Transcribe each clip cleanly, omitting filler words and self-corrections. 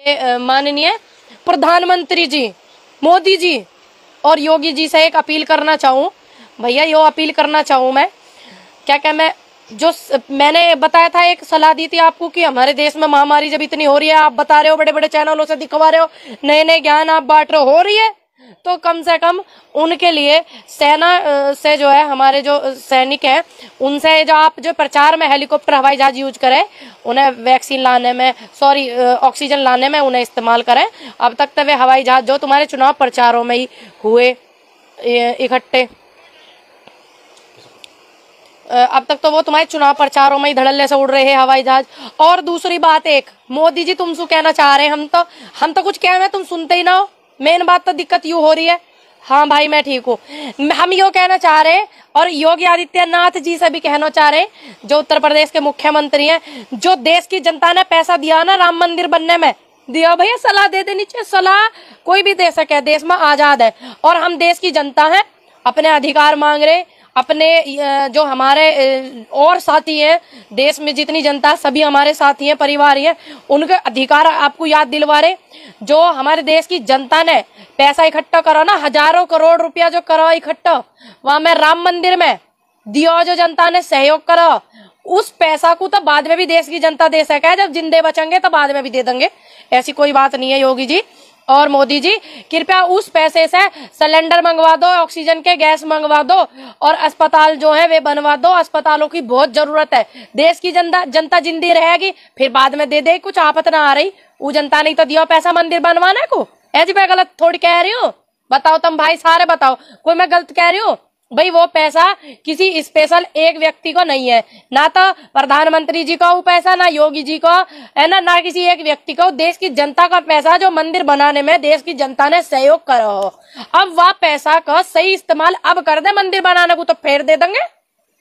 माननीय प्रधानमंत्री जी मोदी जी और योगी जी से एक अपील करना चाहूँ भैया, यो अपील करना चाहूँ मैं क्या मैं जो मैंने बताया था, एक सलाह दी थी आपको कि हमारे देश में महामारी जब इतनी हो रही है, आप बता रहे हो, बड़े बड़े चैनलों से दिखवा रहे हो, नए नए ज्ञान आप बांट रहे हो रही है, तो कम से कम उनके लिए सेना से जो है, हमारे जो सैनिक हैं उनसे जो आप जो प्रचार में हेलीकॉप्टर हवाई जहाज यूज करें, उन्हें वैक्सीन लाने में, ऑक्सीजन लाने में उन्हें इस्तेमाल करें। अब तक तो वे हवाई जहाज जो तुम्हारे चुनाव प्रचारों में ही हुए इकट्ठे, अब तक तो वो तुम्हारे चुनाव प्रचारों में ही धड़ल्ले से उड़ रहे हैं हवाई जहाज। और दूसरी बात, एक मोदी जी तुमसे कहना चाह रहे हैं, हम तो कुछ कह रहे हैं, तुम सुनते ही ना हो। मेन बात तो दिक्कत यू हो रही है। हाँ भाई मैं ठीक हूँ। हम यो कहना चाह रहे हैं और योगी आदित्यनाथ जी से भी कहना चाह रहे हैं, जो उत्तर प्रदेश के मुख्यमंत्री हैं, जो देश की जनता ने पैसा दिया ना राम मंदिर बनने में, दिया भैया, सलाह दे देनी चाहिए। सलाह कोई भी दे सके, देश में आजाद है और हम देश की जनता है, अपने अधिकार मांग रहे, अपने जो हमारे और साथी हैं देश में, जितनी जनता सभी हमारे साथी हैं, परिवार हैं, उनके अधिकार आपको याद दिलवा रहे। जो हमारे देश की जनता ने पैसा इकट्ठा करा ना, हजारों करोड़ रुपया जो करा इकट्ठा, वहां में राम मंदिर में दिया, जो जनता ने सहयोग करा, उस पैसा को तो बाद में भी देश की जनता दे सके, जब जिंदे बचेंगे तो बाद में भी दे देंगे, ऐसी कोई बात नहीं है। योगी जी और मोदी जी कृपया उस पैसे से सिलेंडर मंगवा दो, ऑक्सीजन के गैस मंगवा दो और अस्पताल जो है वे बनवा दो। अस्पतालों की बहुत जरूरत है, देश की जनता जिंदी रहेगी, फिर बाद में दे दे, कुछ आफत ना आ रही। वो जनता नहीं तो दिया पैसा मंदिर बनवाने को, ऐसी मैं गलत थोड़ी कह रही हूँ। बताओ तुम भाई सारे बताओ, कोई मैं गलत कह रही हूँ? भाई वो पैसा किसी स्पेशल एक व्यक्ति को नहीं है, ना तो प्रधानमंत्री जी का वो पैसा, ना योगी जी का है, ना किसी एक व्यक्ति को, देश की जनता का पैसा, जो मंदिर बनाने में देश की जनता ने सहयोग करा हो। अब वह पैसा का सही इस्तेमाल अब कर दे मंदिर बनाने को, तो फिर दे देंगे।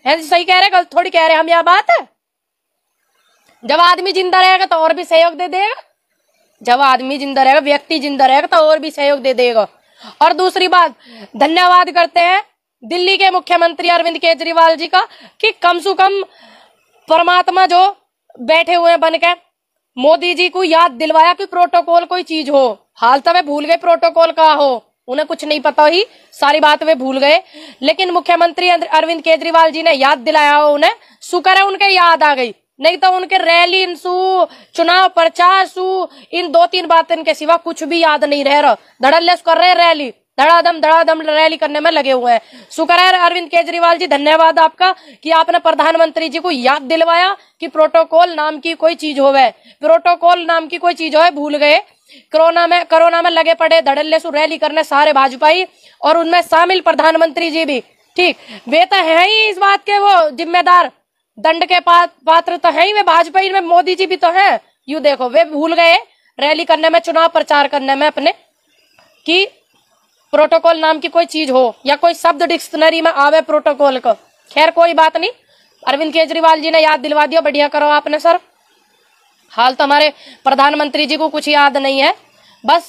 ऐसे सही कह रहे, गलत थोड़ी कह रहे हम। यह बात है, जब आदमी जिंदा रहेगा तो और भी सहयोग दे देगा, जब आदमी जिंदा रहेगा, व्यक्ति जिंदा रहेगा तो और भी सहयोग दे देगा। और दूसरी बात, धन्यवाद करते हैं दिल्ली के मुख्यमंत्री अरविंद केजरीवाल जी का, कि कम से कम परमात्मा जो बैठे हुए बन के मोदी जी को याद दिलवाया कि प्रोटोकॉल कोई चीज हो। हाल तो वे भूल गए प्रोटोकॉल का हो, उन्हें कुछ नहीं पता ही, सारी बात वे भूल गए, लेकिन मुख्यमंत्री अरविंद केजरीवाल जी ने याद दिलाया हो उन्हें, शुक्र है उनके याद आ गई, नहीं तो उनके रैली सु, चुनाव प्रचार सु, इन दो तीन बातों के सिवा कुछ भी याद नहीं रह रहा। धड़ल्ले कर रहे रैली, धड़ाधम रैली करने में लगे हुए हैं। शुक्र है अरविंद केजरीवाल जी, धन्यवाद आपका कि आपने प्रधानमंत्री जी को याद दिलवाया कि प्रोटोकॉल नाम की कोई चीज होवे, प्रोटोकॉल नाम की कोई चीज हो, भूल गए। कोरोना में लगे पड़े धड़ल्ले सु रैली करने सारे भाजपाई, और उनमें शामिल प्रधानमंत्री जी भी, ठीक, वे तो है ही इस बात के वो जिम्मेदार, दंड के पात्र तो है ही वे भाजपाई में, मोदी जी भी तो है। यू देखो वे भूल गए रैली करने में, चुनाव प्रचार करने में अपने, कि प्रोटोकॉल नाम की कोई चीज हो या कोई शब्द डिक्शनरी में आवे प्रोटोकॉल को। खैर कोई बात नहीं, अरविंद केजरीवाल जी ने याद दिलवा दिया, बढ़िया करो आपने सर। हाल तो हमारे प्रधानमंत्री जी को कुछ याद नहीं है, बस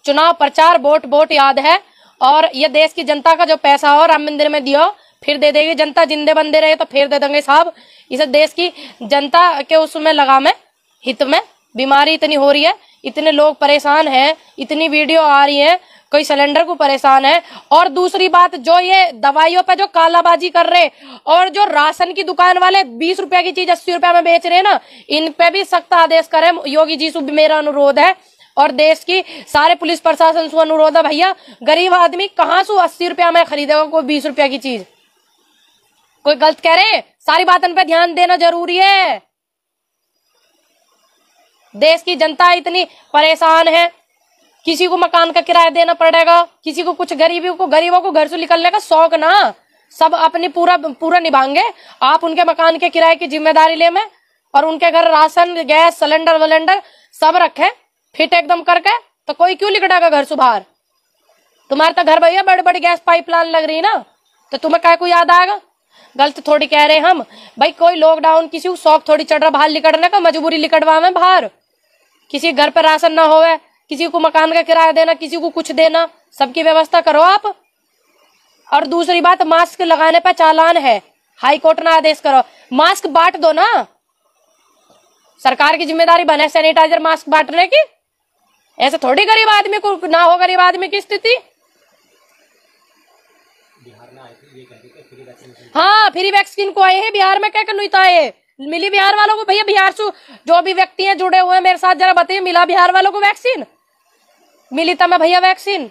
चुनाव प्रचार वोट याद है। और ये देश की जनता का जो पैसा हो राम मंदिर में दियो, फिर दे देगी जनता, जिंदे बंदे रहे तो फिर दे देंगे साहब। इसे देश की जनता के उसमें लगा में, हित में, बीमारी इतनी हो रही है, इतने लोग परेशान हैं, इतनी वीडियो आ रही है, कोई सिलेंडर को परेशान है। और दूसरी बात, जो ये दवाइयों पे जो कालाबाजी कर रहे, और जो राशन की दुकान वाले 20 रुपया की चीज 80 रुपया में बेच रहे ना, इन पे भी सख्त आदेश करें। योगी जी से मेरा अनुरोध है, और देश की सारे पुलिस प्रशासन से अनुरोध है, भैया गरीब आदमी कहाँ से 80 रुपया में खरीदेगा कोई 20 रुपया की चीज? कोई गलत कह रहे, सारी बातों पे ध्यान देना जरूरी है। देश की जनता इतनी परेशान है, किसी को मकान का किराया देना पड़ेगा, किसी को कुछ, गरीबों को घर से निकलने का शौक ना, सब अपने पूरा निभाएंगे। आप उनके मकान के किराए की जिम्मेदारी ले में, और उनके घर राशन गैस सिलेंडर वलेंडर सब रखे फिट एकदम करके, तो कोई क्यों निकलेगा घर से बाहर? तुम्हारे तो घर भैया बड़ी बड़ी गैस पाइपलाइन लग रही ना, तो तुम्हें क्या को याद आएगा? गलत थोड़ी कह रहे हम भाई, कोई लॉकडाउन किसी को शौक थोड़ी चढ़ रहा बाहर निकलने का, मजबूरी निकलवा में बाहर, किसी घर पर राशन ना होवे, किसी को मकान का किराया देना, किसी को कुछ देना, सबकी व्यवस्था करो आप। और दूसरी बात, मास्क लगाने पर चालान है, हाई कोर्ट ने आदेश करो, मास्क बांट दो ना, सरकार की जिम्मेदारी बने सैनिटाइजर मास्क बांटने की। ऐसे थोड़ी गरीब आदमी को ना हो, गरीब आदमी की स्थिति। हाँ, फ्री वैक्सीन को आए हैं बिहार में, क्या कनुता है मिली बिहार वालों को? भैया बिहार से जो भी व्यक्ति हैं जुड़े हुए हैं मेरे साथ, जरा बताइए, मिला बिहार वालों को वैक्सीन? मिली था मैं भैया वैक्सीन?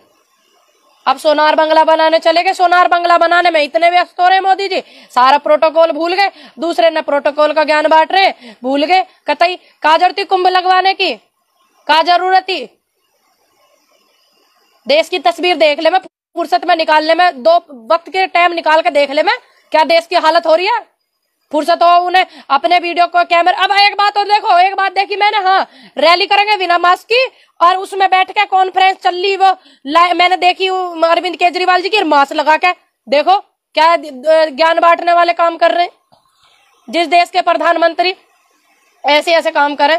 अब सोनार बंगला बनाने चले गए, सोनार बंगला बनाने में इतने व्यस्त हो रहे मोदी जी, सारा प्रोटोकॉल भूल गए। दूसरे ने प्रोटोकॉल का ज्ञान बांट रहे, भूल गए। कतई का जरूरत थी कुंभ लगवाने की? का जरूरत थी? देश की तस्वीर देख ले मैं, फुर्सत में निकाल ले मैं, 2 वक्त के टाइम निकाल के देख ले मैं, क्या देश की हालत हो रही है। फुर्सत हो उन्हें अपने वीडियो को कैमरा। अब एक बात और देखो, एक बात देखी मैंने, हाँ रैली करेंगे बिना मास्क की, और उसमें बैठ के कॉन्फ्रेंस चल रही वो मैंने देखी अरविंद केजरीवाल जी की, मास्क लगा के देखो क्या ज्ञान बांटने वाले काम कर रहे हैं। जिस देश के प्रधानमंत्री ऐसे ऐसे काम करें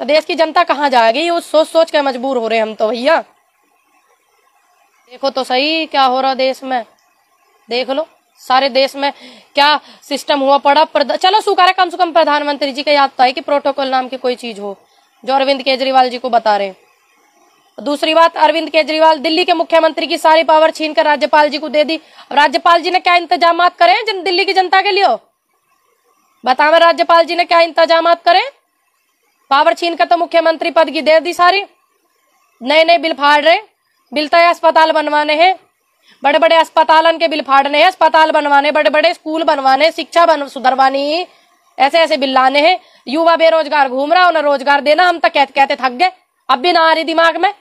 तो देश की जनता कहाँ जाएगी? उस सोच सोच के मजबूर हो रहे हैं हम तो भैया। देखो तो सही क्या हो रहा देश में, देख लो सारे देश में क्या सिस्टम हुआ पड़ा। चलो शुक्र है कम से कम प्रधानमंत्री जी का याद तो है कि प्रोटोकॉल नाम की कोई चीज हो, जो अरविंद केजरीवाल जी को बता रहे हैं। दूसरी बात, अरविंद केजरीवाल दिल्ली के मुख्यमंत्री की सारी पावर छीन कर राज्यपाल जी को दे दी। राज्यपाल जी ने क्या इंतजाम करे दिल्ली की जनता के लिए? बताओ राज्यपाल जी ने क्या इंतजाम करे? पावर छीन कर तो मुख्यमंत्री पद की दे दी सारी। नए नए बिल फाड़ रहे, बिल तो अस्पताल बनवाने हैं, बड़े बड़े अस्पतालन के बिल फाड़ने हैं, अस्पताल बनवाने, बड़े बड़े स्कूल बनवाने, शिक्षा सुधरवानी, ऐसे ऐसे बिल लाने हैं। युवा बेरोजगार घूम रहा, उन्हें रोजगार देना, हम तो कहते कहते थक गए, अब भी ना आ रही दिमाग में।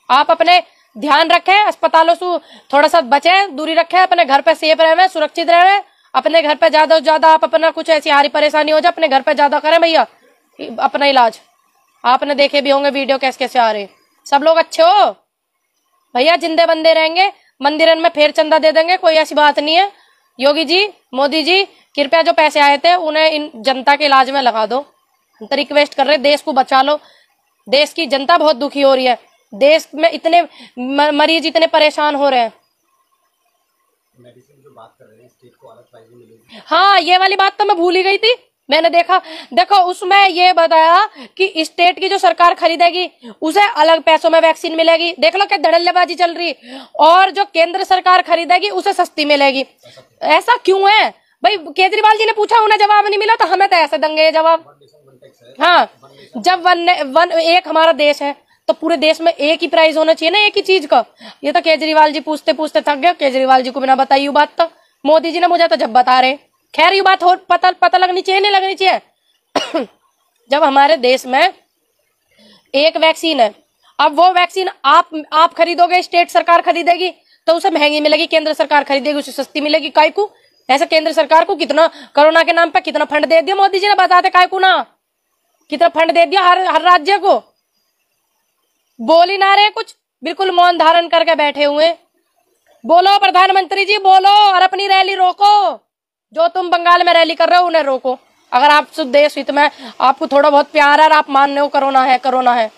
आप अपने ध्यान रखें, अस्पतालों से थोड़ा सा बचे, दूरी रखें, अपने घर पे सेफ रहे, सुरक्षित रहे। अपने घर पे ज्यादा से ज्यादा आप अपना कुछ ऐसी हारी परेशानी हो जाए, अपने घर पे ज्यादा करें भैया अपना इलाज। आपने देखे भी होंगे वीडियो कैसे कैसे आ रहे। सब लोग अच्छे हो भैया, जिंदे बंदे रहेंगे, मंदिरन में फेर चंदा दे देंगे, कोई ऐसी बात नहीं है। योगी जी, मोदी जी, कृपया जो पैसे आए थे उन्हें इन जनता के इलाज में लगा दो। हम तो रिक्वेस्ट कर रहे, देश को बचा लो। देश की जनता बहुत दुखी हो रही है, देश में इतने मरीज इतने परेशान हो रहे हैं। मेडिसिन जो बात कर रहे हैं, स्टेट को अलग प्राइस मिलेगी। हाँ, ये वाली बात तो मैं भूल ही गई थी। मैंने देखा, देखो उसमें ये बताया कि स्टेट की जो सरकार खरीदेगी उसे अलग पैसों में वैक्सीन मिलेगी। देख लो क्या धड़ल्लेबाजी चल रही। और जो केंद्र सरकार खरीदेगी उसे सस्ती मिलेगी। ऐसा क्यों है भाई? केजरीवाल जी ने पूछा, उन्हें जवाब नहीं मिला, तो हमें तो ऐसे देंगे जवाब। हाँ, जब एक हमारा देश है तो पूरे देश में एक ही प्राइस होना चाहिए ना, एक ही चीज का। ये तो केजरीवाल जी पूछते पूछते थक गए। केजरीवाल जी को बिना बताई ये बात तो मोदी जी ने मुझे तो जब बता रहे। खैर ये बात हो पता लगनी चाहिए, नहीं लगनी चाहिए। जब हमारे देश में एक वैक्सीन है, अब वो वैक्सीन आप खरीदोगे, स्टेट सरकार खरीदेगी तो उसे महंगी मिलेगी, केंद्र सरकार खरीदेगी उसे सस्ती मिलेगी। काय को? ऐसा केंद्र सरकार को कितना कोरोना के नाम पे कितना फंड दे दिया मोदी जी ने, बताते काय को ना, कितना फंड दे दिया हर राज्य को। बोल ही ना रहे कुछ, बिल्कुल मौन धारण करके बैठे हुए। बोलो प्रधानमंत्री जी, बोलो और अपनी रैली रोको। जो तुम बंगाल में रैली कर रहे हो उन्हें रोको। अगर आप देश हित में आपको थोड़ा बहुत प्यार है और आप मान रहे हो कोरोना है, कोरोना है,